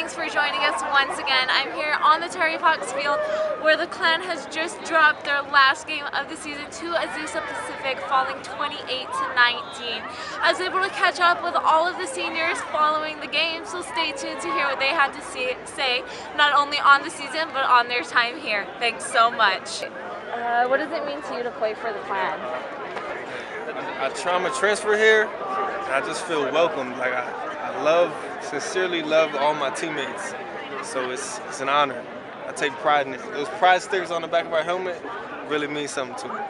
thanks for joining us once again. I'm here on the Terry Fox Field where the Clan has just dropped their last game of the season to Azusa Pacific, falling 28-19. I was able to catch up with all of the seniors following the game, so stay tuned to hear what they had to say, not only on the season but on their time here. Thanks so much. What does it mean to you to play for the Clan? I'm a transfer here, and I just feel welcome. Like I sincerely love all my teammates, so it's an honor. I take pride in it. Those pride stickers on the back of our helmet really mean something to me.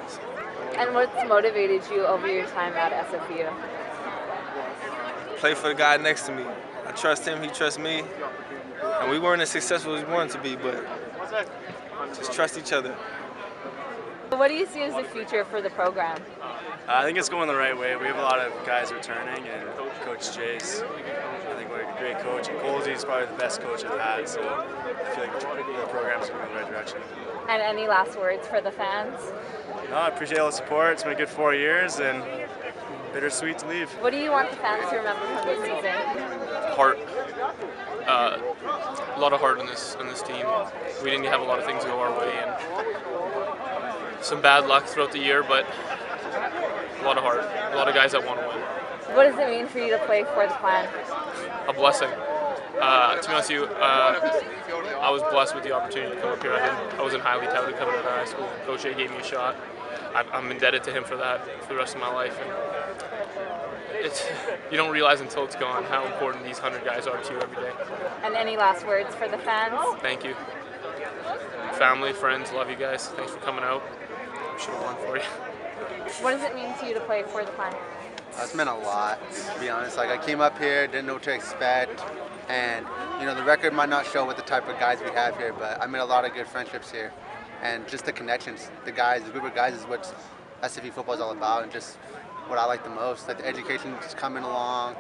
And what's motivated you over your time at SFU? Play for the guy next to me. I trust him, he trusts me, and we weren't as successful as we wanted to be, but just trust each other. What do you see as the future for the program? I think it's going the right way. We have a lot of guys returning, and Coach Jace, I think we're a great coach. And Colsey's probably the best coach I've had, so I feel like the program's going in the right direction. And any last words for the fans? No, I appreciate all the support. It's been a good 4 years, and bittersweet to leave. What do you want the fans to remember from this season? Heart. A lot of heart in this team. We didn't have a lot of things go our way, and some bad luck throughout the year, but a lot of heart. A lot of guys that want to win. What does it mean for you to play for the Clan? A blessing. To be honest with you, I was blessed with the opportunity to come up here. I wasn't highly touted coming out of high school. Coach A gave me a shot. I'm indebted to him for that for the rest of my life. And you don't realize until it's gone how important these 100 guys are to you every day. And any last words for the fans? Thank you. Family, friends, love you guys. Thanks for coming out. I should have won for you. What does it mean to you to play for the Clan? It's meant a lot, to be honest. Like I came up here, didn't know what to expect, and the record might not show what the type of guys we have here, but I made a lot of good friendships here, and just the connections, the group of guys is what SFU football is all about, and just what I like the most. Like the education is coming along,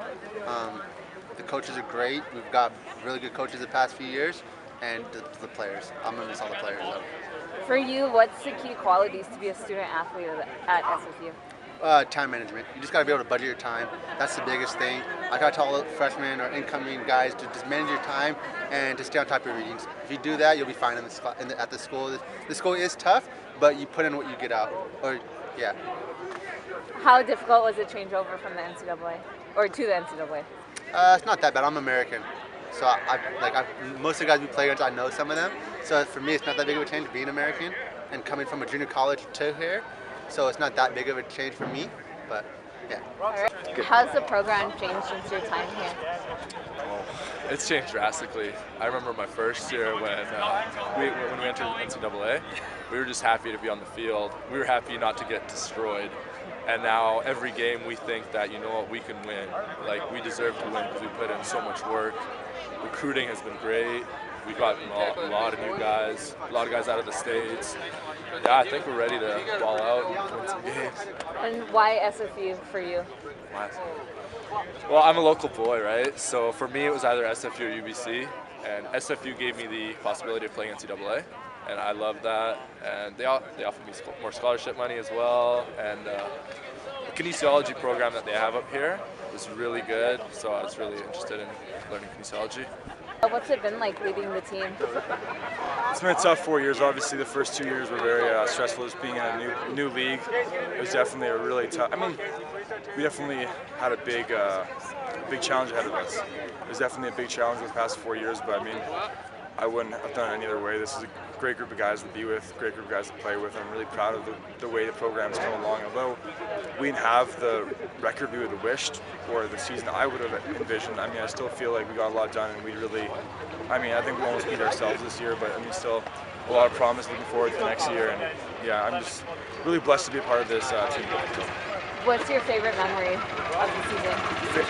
the coaches are great. We've got really good coaches the past few years, and the players. I'm gonna miss all the players though. For you, what's the key qualities to be a student athlete at SFU? Time management. You just got to be able to budget your time. That's the biggest thing. I got to tell freshmen or incoming guys to just manage your time and to stay on top of your readings. If you do that, you'll be fine at the school. The school is tough, but you put in what you get out. Yeah. How difficult was the changeover from the NCAA or to the NCAA? It's not that bad. I'm American, so most of the guys we play against, I know some of them. So for me, it's not that big of a change being American and coming from a junior college to here. So it's not that big of a change for me, but yeah. All right. How's the program changed since your time here? Well, it's changed drastically. I remember my first year when we entered NCAA, we were just happy to be on the field. We were happy not to get destroyed. And now every game we think that, we can win. Like, we deserve to win because we put in so much work. Recruiting has been great. We've gotten a lot of new guys, a lot of guys out of the States. Yeah, I think we're ready to ball out and win some games. And why SFU for you? Well, I'm a local boy, right? So for me, it was either SFU or UBC. And SFU gave me the possibility of playing NCAA. And I love that. And they offered me more scholarship money as well. And the kinesiology program that they have up here is really good. So I was really interested in learning kinesiology. What's it been like leading the team? It's been a tough 4 years. Obviously, the first 2 years were very stressful. Just being in a new league, it was definitely a really tough. I mean, we definitely had a big challenge ahead of us. It was definitely a big challenge the past 4 years, but I mean, I wouldn't have done it any other way. This is a great group of guys to be with, great group of guys to play with. I'm really proud of the way the program's come along. Although we didn't have the record we would have wished or the season I would have envisioned, I mean, I still feel like we got a lot done, and I think we almost beat ourselves this year, but I mean, still a lot of promise looking forward to the next year. And yeah, I'm just really blessed to be a part of this team. What's your favorite memory of the season?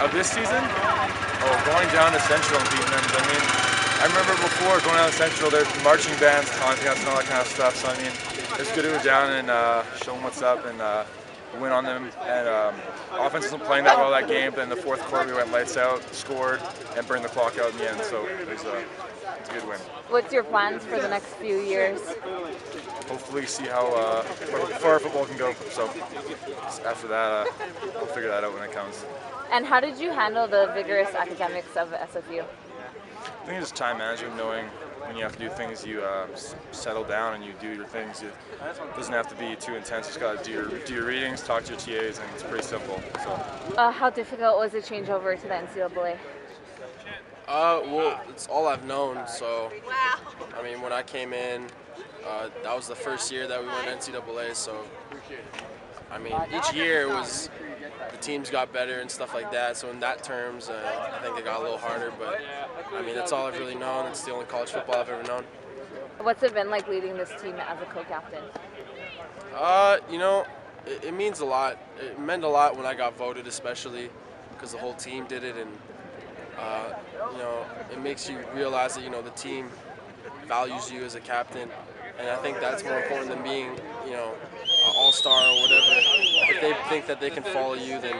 Of this season? Oh, going down to Central and beating them. I mean, I remember before going down to Central, there's marching bands, taunting us, and all that kind of stuff. So I mean, it's good to go down and show them what's up and win on them. And offense wasn't playing that well that game. But in the fourth quarter, we went lights out, scored, and burned the clock out in the end. So it's a good win. What's your plans for the next few years? Hopefully, see how far football can go. So after that, we'll figure that out when it comes. And how did you handle the vigorous academics of SFU? think it's time management, knowing when you have to do things, you settle down and you do your things. It doesn't have to be too intense. You just got to do your readings, talk to your TAs, and it's pretty simple. So. How difficult was the change over to the NCAA? Well, it's all I've known. So, I mean, when I came in, that was the first year that we went NCAA. So, I mean, each year was the teams got better and stuff like that. So in that terms, I think it got a little harder. But I mean, that's all I've really known. It's the only college football I've ever known. What's it been like leading this team as a co-captain? You know, it means a lot. It meant a lot when I got voted, especially because the whole team did it, and you know, it makes you realize that the team values you as a captain, and I think that's more important than being an all-star or whatever. If they think that they can follow you, then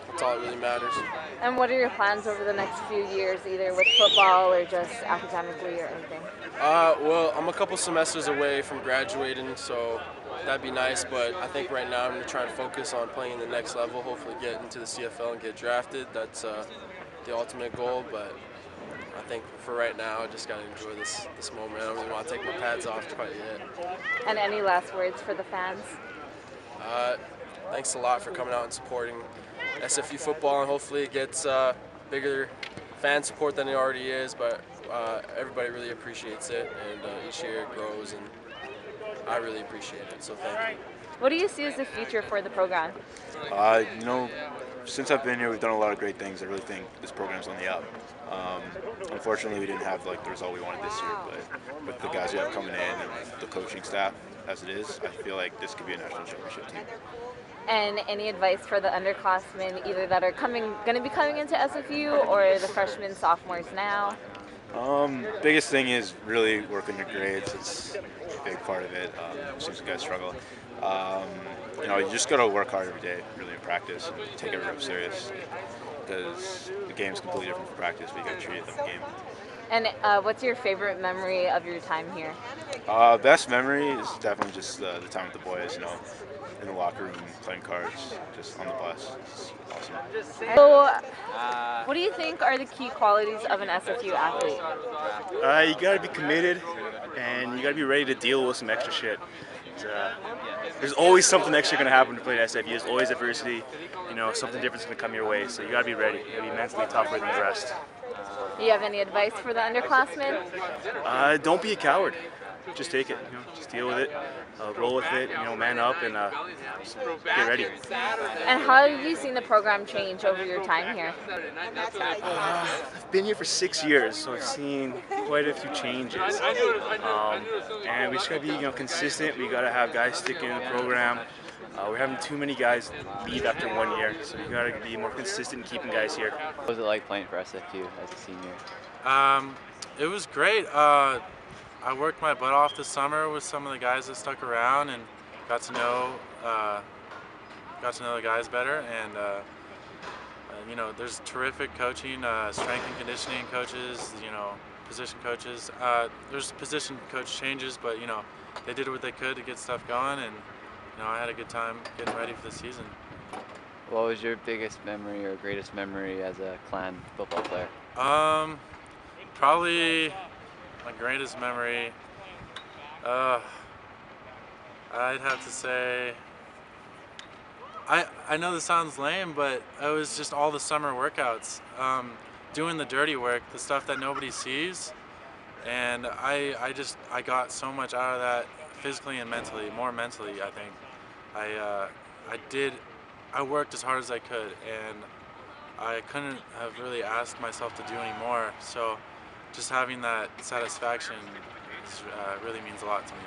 that's all that really matters. And what are your plans over the next few years, either with football or just academically or anything? Well, I'm a couple semesters away from graduating, so that'd be nice, but I think right now I'm going to try and focus on playing the next level, hopefully get into the CFL and get drafted. That's the ultimate goal, but I think for right now I just got to enjoy this moment. I don't really want to take my pads off quite yet. And any last words for the fans? Thanks a lot for coming out and supporting SFU football, and hopefully it gets bigger fan support than it already is, but everybody really appreciates it, and each year it grows, and I really appreciate it, so thank you. What do you see as the future for the program? You know, since I've been here, we've done a lot of great things. I really think this program's on the up. Unfortunately, we didn't have the result we wanted this year, but with the guys we have coming in and the coaching staff as it is, I feel like this could be a national championship team. And any advice for the underclassmen, either that are going to be coming into SFU or the freshmen, sophomores now? Biggest thing is really work on your grades. It's a big part of it. Since you guys struggle, you just got to work hard every day, really in practice, and take it real serious. Because the game's completely different from practice. We got to treat it like a game. And what's your favorite memory of your time here? Best memory is definitely just the time with the boys. In the locker room, playing cards, just on the bus. It's awesome. So, what do you think are the key qualities of an SFU athlete? You gotta be committed, and you gotta be ready to deal with some extra shit. There's always something extra gonna happen to play at SFU. There's always adversity. Something different's gonna come your way. So you gotta be ready. You gotta be mentally tougher than the rest. Do you have any advice for the underclassmen? Don't be a coward. Just take it. Just deal with it. Roll with it. Man up and get ready. And how have you seen the program change over your time here? I've been here for 6 years, so I've seen quite a few changes. And we just gotta be, consistent. We gotta have guys stick in the program. We're having too many guys leave after 1 year, so you gotta be more consistent in keeping guys here. What was it like playing for SFU as a senior? It was great. I worked my butt off this summer with some of the guys that stuck around and got to know the guys better. And there's terrific coaching, strength and conditioning coaches, position coaches. There's position coach changes, but they did what they could to get stuff going, and I had a good time getting ready for the season. What was your biggest memory or greatest memory as a Clan football player? Probably my greatest memory, I'd have to say, I know this sounds lame, but it was just all the summer workouts, doing the dirty work, the stuff that nobody sees, and I got so much out of that physically and mentally, more mentally, I think. I worked as hard as I could, and I couldn't have really asked myself to do any more, so just having that satisfaction really means a lot to me.